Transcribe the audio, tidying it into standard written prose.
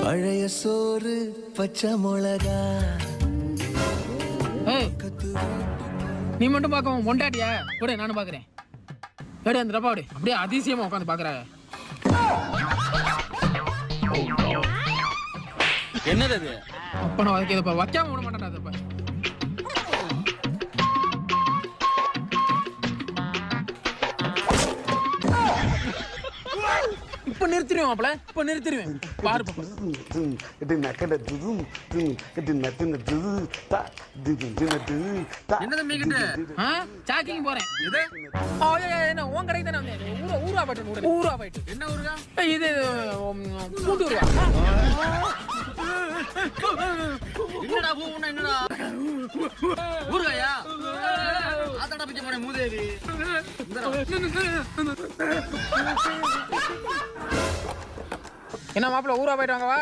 பழைய சோறு பச்சை மிளகா. நீ மட்டும் பார்க்கவும் பொண்டாட்டியா விடு, நானும் பாக்குறேன். எடு அந்த டப்பா விடு. அப்படியே அதிசயமா உட்காந்து பாக்குற. என்னது அது? அப்ப நான் வைக்கிறப்ப வைக்காம விட மாட்டேன். அதப்ப இப்ப நிறுத்திடுவேன் மாப்பிள, இப்ப நிறுத்திடுவேன். பாரு பாப்பா. என்னது மீக்கிட்டு? சாக்கிங் போறேன். என்ன உன் கடைக்கு தானே வந்தேன். ஊரா போயிட்டு ஊரா போயிட்டு. என்ன ஊருக்கா? இது கூட்டூருவா. என்னடா பூவுன்னா என்னடா? ஊருகாயா? ஆத்தாடா பிச்சை போனேன் மூதேவி. என்ன மாப்பிள ஊரா போயிட்டு வாங்கவா?